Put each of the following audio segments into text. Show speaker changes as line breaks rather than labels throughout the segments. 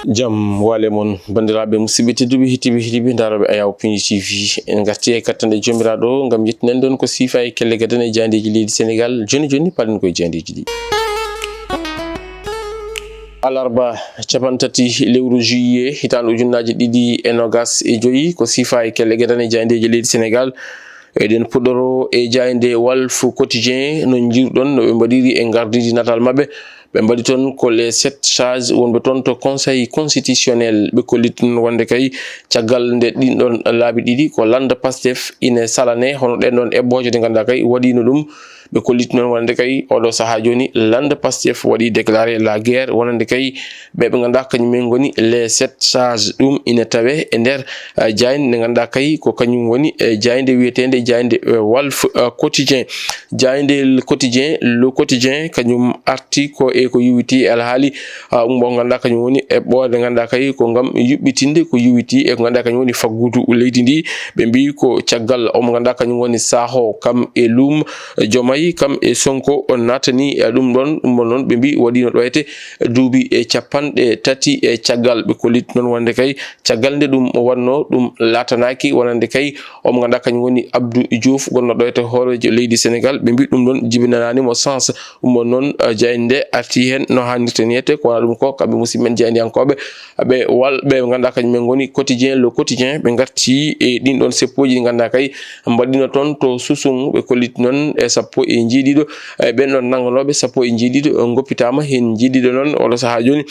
Jam wale mon bandiraɓe musidɓe tedduɓe hitiɓe daroɓe Ayaw Pini TV en garti e kattande jomiraɗo ngam yettinen ɗon ko siifa e kelle gadan e jandeji leydi Sénégal joni palen koye jandeji ɗi. Alarba capantati lewru juillet hitande ujunnaje 2025 ko siifa e kelle gadan e jandeji leydi Sénégal eɗen puɗɗoro e jayde Walf Quotidien no jirɗon no ɓe mbaɗiri e gardiji natal mabɓe ɓe mbaɗi toon ko les 7 charges wonɓe toon to conseil constitutionnel ɓe kollitti noon wonde kay caggal nde ɗinɗon laabi ɗiɗi ko lande Pastef ine salane hono ɗen ɗon eɓɓoje ɗe ganduɗa kay waɗino ɗum ɓe kollitti noon wonde kay oɗo saaha joni lande Pastef waɗi déclaré la guerre wonande kay ɓe ganduɗa kañumen goni les 7 charges ɗum ine tawe e nder jayde nde ganduɗa kay ko kañum woni jayde wiyetede jayde Walf Quotidien jayde quotidien le quotidien kañum arti ko e ko yuwiti alhaali mo ganduɗa kañum woni eɓɓode ganduɗa kay ko ngam yuɓɓitinde ko yuwiti e ko ganduɗa kañum woni faggudu leydi ndi ɓe mbi ko caggal omo ganduɗa kañum woni Sakho kam e Loum Diomaye kam e Sonko on natani ɗum ɗon noon ɓe mbi waɗino ɗo ete duuɓi e capanɗe tati e caggal ɓe kollitti noon wonde kay caggal nde ɗum wanno ɗum latanaki wonande kay omo ganduɗa kañum woni Abdou Diouf gonno ɗo ete hoorejo leydi Sénégal ɓe mbi ɗum ɗon jibinananimo sens ɗum noon jayde arti hen no hannirta niyete ko wona ɗum ko kamɓe musidɓe jeyandiyankoɓe ɓe ganduɗa kañumen goni quotidien le quotidien ɓe garti e ɗin ɗon seppoji ɗi ganduɗa kay mbaɗino toon to Susung ɓe kollitti noon e sappo e jiiɗiɗo ɓen ɗon nangganoɓe sappo e jiiɗiɗo goppitama hen jiiɗiɗo noon oɗo saaha joni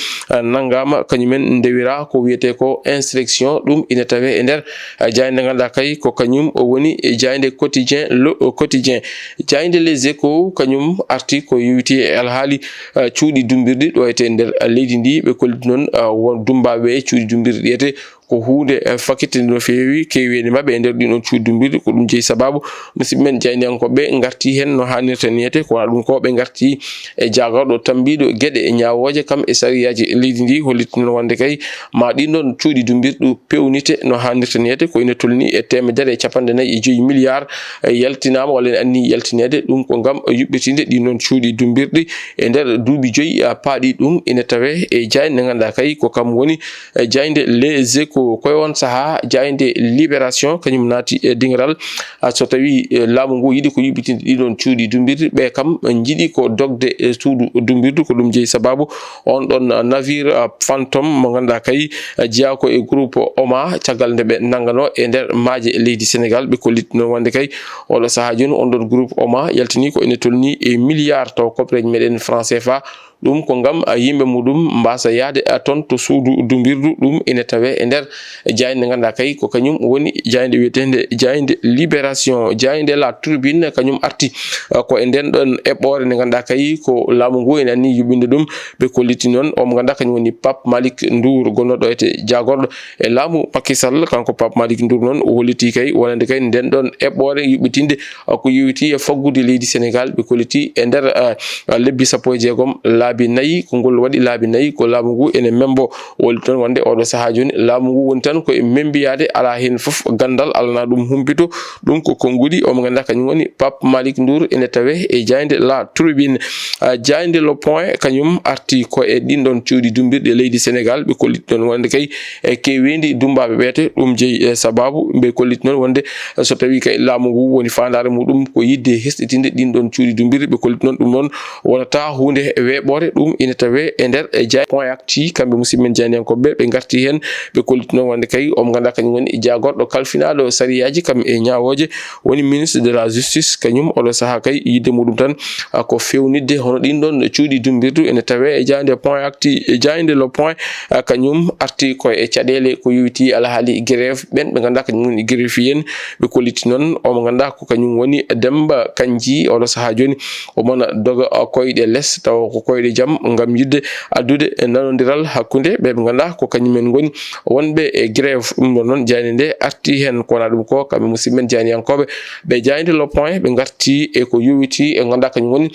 nanggama kañumen ndewira ko wiyete ko instruction ɗum ine tawe e nder jayde nde ganduɗa kay ko kañum woni jayde quotidien le quotidien jayde les échos kañum arti ko yewiti e alhaali cuuɗi dumbirɗi ɗo ete nder leydi ndi ɓe kollitti noon won dumbaɓe cuuɗi dumbirɗi ɗiyete ko hunde fakkitinde no feewi keewede mabɓe e nder ɗin ɗon cuuɗi dumbirɗi ko ɗum jeeyi sababu musidɓe men jeyandiyankoɓe garti hen no hannirta niyete ko wona ɗum ko ɓe garti e jagorɗo tambiɗo gueɗe e ñawoje kam e sariyaji leydi ndi hollitti noon wonde kay ma ɗin ɗon cuuɗi dumbirɗi pewnite no hannirta niyete ko ine tolni e 1.45 milliards yaltinama walla ene anni yaltinede ɗum ko ngam yuɓɓitinde ɗin ɗon cuuɗi dumbirɗi e nder duuɓi 5 paaɗi ɗum ine tawe e jayde nde ganduɗa kay ko kam woni jayde les échos koye on saaha jayde libération kañum naati e dingiral so tawi laamu ngu yiiɗi ko yuɓɓitinde ɗiɗon cuuɗi dumbirɗi ɓe kam jiiɗi ko dogde suudu dumbirdu ko ɗum jeeyi sababu on ɗon navire fantôme mo ganduɗa kay jeeya ko e groupe OMA caggal nde ɓe nanggano e nder maaje leydi Sénégal ɓe kollitti noon wonde kay oɗo saaha joni on ɗon groupe OMA yaltini ko ene tolni e milliard taw koppeje meɗen franc CFA ɗum ko ngam yimɓe muɗum mbasa yaade toon to suudu dumbirdu ɗum ine tawe e nder jayde nde ganduɗa kay ko kañum woni jayde wiyetede jayde libération jayde la tribune kañum arti ko e nden ɗon eɓɓore nde ganduɗa kay ko laamu ngu ene anni yuɓɓinde ɗum ɓe kollitti noon omo ganduɗa kañum woni Pape Malick Ndour gonnoɗo ete jagorɗo e laamu Macky Sall kanko Pape Malick Ndour noon o holliti kay wonande kay nden ɗon eɓɓore yuɓɓitinde ko yewiti e faggude leydi Sénégal ɓe kollitti e nder lebbi 16 laabi 4 ko ngol waɗi laabi 4 ko laamu ngu ene membo woli toon wonde oɗo saaha joni laamu ngu woni tan koye membiyade ala hen foof gandal alana ɗum humpito ɗum ko konnguli omo ganduɗa kañum woni Pape Malick Ndour ene tawe e jayde la tribune jayde le point kañum arti ko e ɗin ɗon cuuɗi dumbirɗi leydi Sénégal ɓe kollitti noon wonde kay e kewendi dumbaɓe ɓeete ɗum jeeyi sababu ɓe kollitti noon wonde so tawi kay laamu ngu woni fandare muɗum ko yidde hesɗitinde ɗin ɗon cuuɗi dumbirɗi ɓe kollitti noon ɗum noon wonata hunde weeɓore ɗum ine tawe e nder jay point acti kamɓe musidɓe men jeyandiyankoɓe ɓe garti hen ɓe kollitti noon wonde kay omo ganduɗa kañum woni jagorɗo kalfinaɗo sariyaji kam e ñawoje woni ministre de la justice kañum oɗo saaha kay yidde muɗum tan ko fewnidde hono ɗin ɗon cuuɗi dumbirdu ene tawe e jayde point acti e jayde le point kañum arti ko e caɗele ko yowiti alhaali grève ɓen ɓe ganduɗa kañum woni greffiyen ɓe kollitti noon omo ganduɗa ko kañum woni Demba Kandji oɗo saaha joni omona doga koyɗe less taw ko koyɗe jaam ngam yidde addude nanodiral hakkude ɓe ganduɗa ko kañumen goni wonɓe e grève ɗum ɗon noon jayde nde arti hen ko wona ɗum ko kamɓe musidɓe men jeyandiyankoɓe ɓe jayde le point ɓe garti e ko yowiti e ganduɗa kañum woni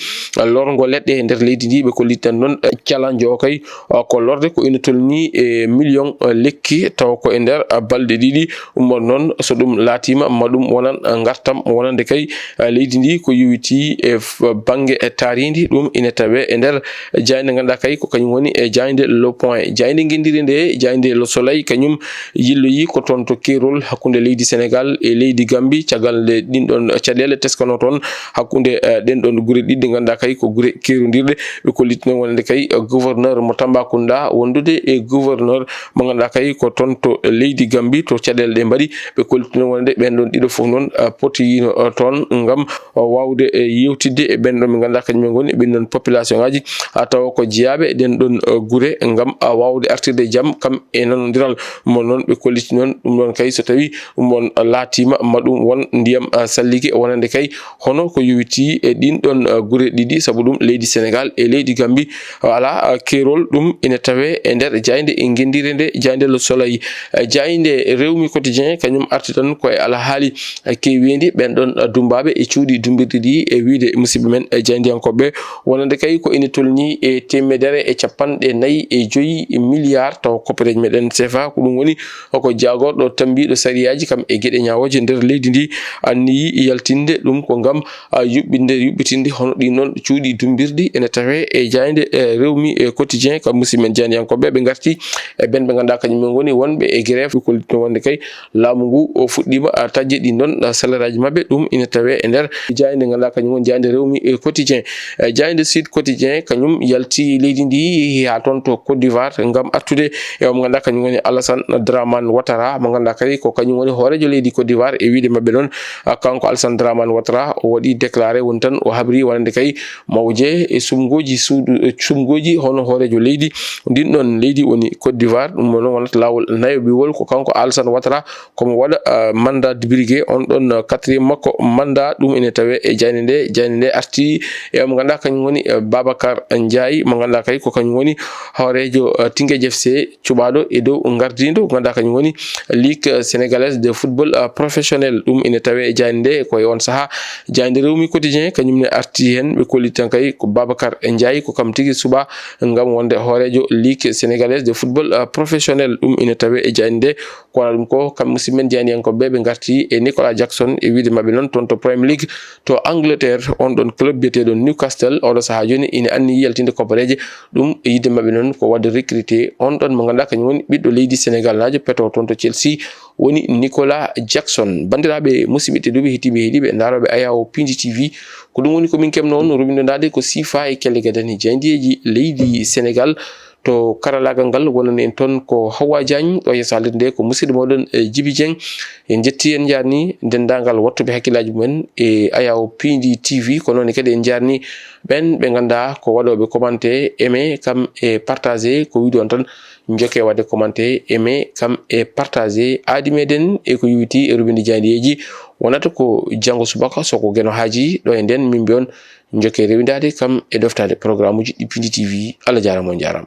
lorgo leɗɗe e nder leydi ndi ɓe kollitti tan noon challenge o kay ko lorde ko ina tolni e million lekki taw ko e nder balɗe ɗiɗi ɗum noon so ɗum laatima ma ɗum wonan gartam wonande kay leydi ndi ko yowiti e banggue taridi ɗum ina tawe e nder jayde ganda kay ko kanyum woni e jayde Le Point. Jayde gendiri nde jayde Le Soleil kanyum yilloyi ko ton to kerol hakkunde leydi Sénégal e leydi Gambie caggal de din don cadele teskano ton hakkunde den don gure didde ganda kay ko gure kerondirde be ko litno wonde kay gouverneur mo Tambacounda wondude e gouverneur mo ganda kay ko ton to leydi Gambie to cadele de mbadi be ko litno wonde ben don dido fof non poti ton ngam wawde yewtidde e ben don ganda kanyum ngoni ben don population ngaji taw ko jiyabe den don gure ngam wawde artirde jam kam e nanodiral mo non be ko litno dum don kay so tawi mon latima madum won ndiyam salliki wonande kay hono ko yuwiti e din don gure didi sabu dum leydi Sénégal e leydi Gambie wala kerol dum ina tawe e der jayde e gendire nde jayde Le Soleil. Jayde Rewmi Quotidien kanyum arti tan ko e ala haali kewendi ben don dumbabe e cuudi dumbirdi di e wiide musibe men jayde yankobe wonande kay ko ina tolni e temedere e capande nayi e joyi milliard taw kopere meden CFA ko dum woni ko jagordo tambido sariyaji kam e gede nyaawoje der leydi ndi anni yaltinde dum ko ngam yubbitinde hono di non cuudi dumbirdi ene tawe e jayde Rewmi Quotidien kam musimen jayde yankobe be garti e ben be ganda kanyum ngoni wonbe e grève ko to wonde kay laamu ngu o fuddima tajje di non salaraji mabbe dum ina tawe e der jayde ganda kanyum won jayde Rewmi Quotidien. Jayde Sud Quotidien kanyum yalti leydi ndi ha ton to Côte d'Ivoire ngam attude e mo ganda kanyum woni Alassane Dramane Ouattara mo ganda kay ko kanyum woni horejo leydi Côte d'Ivoire e wiide mabbe non kanko Alassane Dramane Ouattara o wadi déclarer won tan o habri wonande kay mawje e sumgoji suudu sumgoji hono horejo leydi din non leydi woni Côte d'Ivoire dum non wonata lawol nayobi wol ko kanko Alassane Ouattara komo wada mandat de briguer on don 4e makko mandat dum ene tawe e jayde nde arti e mo ganda kanyum woni Babacar Ndiaye mo ganda kay ko kanyum woni horejo Teungueth FC cubado e dow gardindo ganda kanyum woni Ligue sénégalaise de football professionnel dum ene tawe e jayde ko yon saha jayde Rewmi Quotidien kanyum ne arti hen be kolitan kay ko Babacar Ndiaye ko kam tigi suba ngam wonde horejo Ligue sénégalaise de football professionnel dum ene tawe e jayde ko dum ko kam musimen jayde en ko be garti e Nicolas Jackson e wiide mabbe non ton to Premier League to Angleterre on don club bete don Newcastle o do saha joni ina anni yaltinde kopareje dum yide mabbe non ko wadde recruter on don mo ganda kanyum woni biddo leydi Sénégal laajo peto ton to Chelsea woni Nicolas Jackson. Bandirabe musibe tedubi hitibe hidibe ndarobe Ayawo Pindi TV ko dum woni ko min kemno on rubindo ndade ko sifa e kelle gadani jandeji leydi Sénégal to karalagal ngal wonan en ton ko Hawa Diagne o yesalinde ko musidɗo modon Djiby Dieng en jetti en jarni dendangal wottobe hakkilaji mumen e Ayawo Pindi TV ko non kadi en jarni ben be ganda ko wadobe commenter aimer kam e partager ko wido on tan njoke wade commenter aimer kam e partager adi meden e ko yuti e rubindi jandeji wonata ko jango subaka soko geno haji do en den min bion njoke rewindade kam e doftade programme uji Pindi TV ala jaramo jaram.